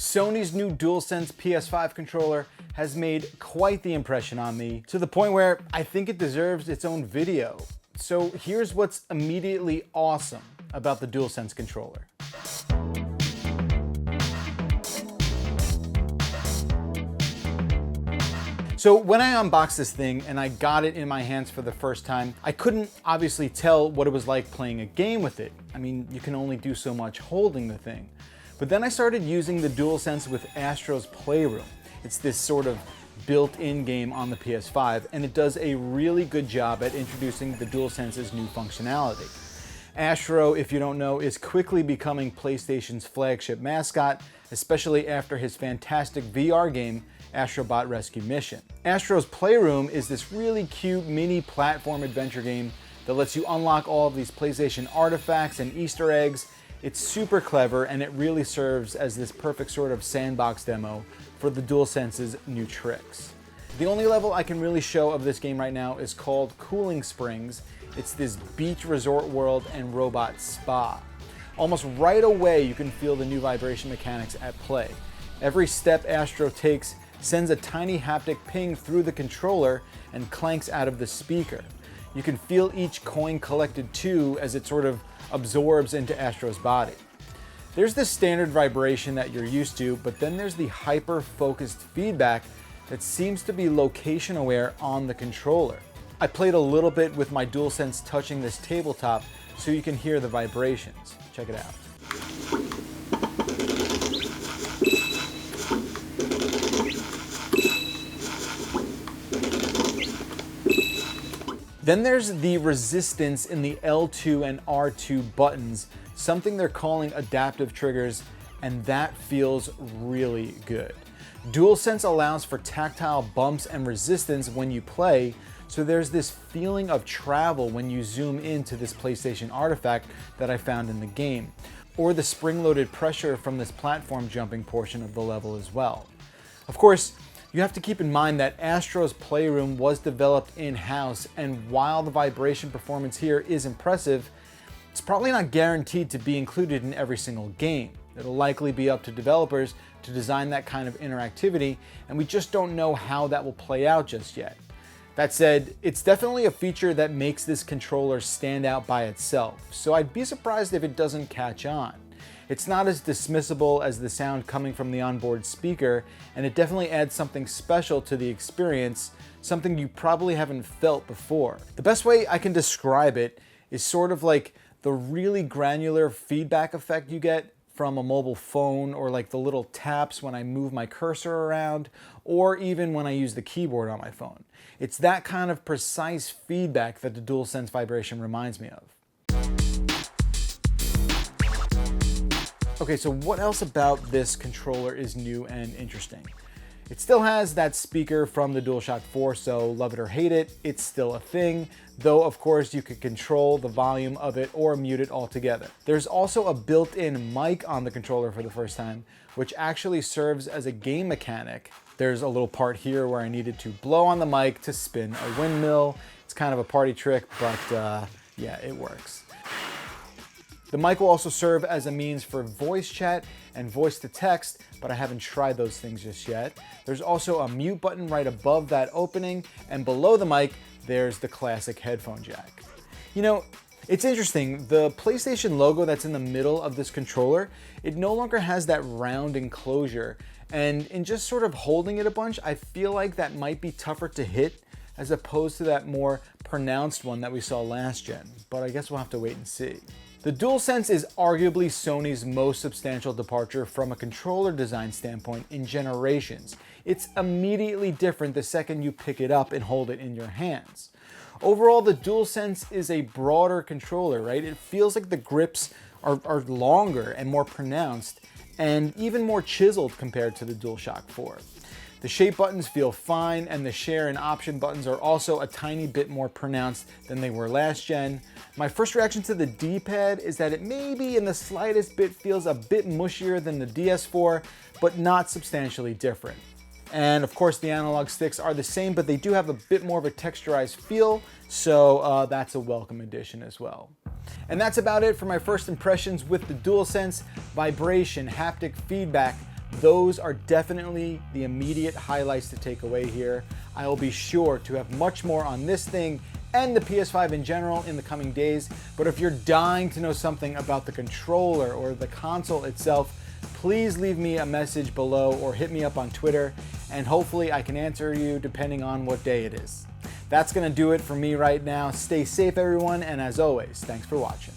Sony's new DualSense PS5 controller has made quite the impression on me, to the point where I think it deserves its own video. So here's what's immediately awesome about the DualSense controller. So when I unboxed this thing and I got it in my hands for the first time, I couldn't obviously tell what it was like playing a game with it. I mean, you can only do so much holding the thing. But then I started using the DualSense with Astros Playroom. It's this sort of built-in game on the PS5, and it does a really good job at introducing the DualSense's new functionality. Astro, if you don't know, is quickly becoming PlayStation's flagship mascot, especially after his fantastic VR game, Astrobot Rescue Mission. Astros Playroom is this really cute mini platform adventure game that lets you unlock all of these PlayStation artifacts and Easter eggs. It's super clever, and it really serves as this perfect sort of sandbox demo for the DualSense's new tricks. The only level I can really show of this game right now is called Cooling Springs. It's this beach resort world and robot spa. Almost right away you can feel the new vibration mechanics at play. Every step Astro takes sends a tiny haptic ping through the controller and clanks out of the speaker. You can feel each coin collected too as it sort of absorbs into Astro's body. There's the standard vibration that you're used to, but then there's the hyper-focused feedback that seems to be location aware on the controller. I played a little bit with my DualSense touching this tabletop so you can hear the vibrations. Check it out. Then there's the resistance in the L2 and R2 buttons, something they're calling adaptive triggers, and that feels really good. DualSense allows for tactile bumps and resistance when you play, so there's this feeling of travel when you zoom into this PlayStation artifact that I found in the game, or the spring-loaded pressure from this platform jumping portion of the level as well. Of course, you have to keep in mind that Astro's Playroom was developed in-house, and while the vibration performance here is impressive, it's probably not guaranteed to be included in every single game. It'll likely be up to developers to design that kind of interactivity, and we just don't know how that will play out just yet. That said, it's definitely a feature that makes this controller stand out by itself, so I'd be surprised if it doesn't catch on. It's not as dismissible as the sound coming from the onboard speaker, and it definitely adds something special to the experience, something you probably haven't felt before. The best way I can describe it is sort of like the really granular feedback effect you get from a mobile phone, or like the little taps when I move my cursor around, or even when I use the keyboard on my phone. It's that kind of precise feedback that the DualSense vibration reminds me of. Okay, so what else about this controller is new and interesting? It still has that speaker from the DualShock 4, so love it or hate it, it's still a thing, though of course you could control the volume of it or mute it altogether. There's also a built-in mic on the controller for the first time, which actually serves as a game mechanic. There's a little part here where I needed to blow on the mic to spin a windmill. It's kind of a party trick, but yeah, it works. The mic will also serve as a means for voice chat and voice to text, but I haven't tried those things just yet. There's also a mute button right above that opening, and below the mic, there's the classic headphone jack. You know, it's interesting, the PlayStation logo that's in the middle of this controller, it no longer has that round enclosure, and in just sort of holding it a bunch, I feel like that might be tougher to hit as opposed to that more pronounced one that we saw last gen, but I guess we'll have to wait and see. The DualSense is arguably Sony's most substantial departure from a controller design standpoint in generations. It's immediately different the second you pick it up and hold it in your hands. Overall, the DualSense is a broader controller, right? It feels like the grips are longer and more pronounced, and even more chiseled compared to the DualShock 4. The shape buttons feel fine, and the share and option buttons are also a tiny bit more pronounced than they were last gen. My first reaction to the D-pad is that it maybe in the slightest bit feels a bit mushier than the DS4, but not substantially different. And of course the analog sticks are the same, but they do have a bit more of a texturized feel, so that's a welcome addition as well. And that's about it for my first impressions with the DualSense. Vibration, haptic feedback, Those are definitely the immediate highlights to take away here. I will be sure to have much more on this thing and the PS5 in general in the coming days, but if you're dying to know something about the controller or the console itself, please leave me a message below or hit me up on Twitter, and hopefully I can answer you depending on what day it is. That's gonna do it for me right now. Stay safe, everyone, and as always, thanks for watching.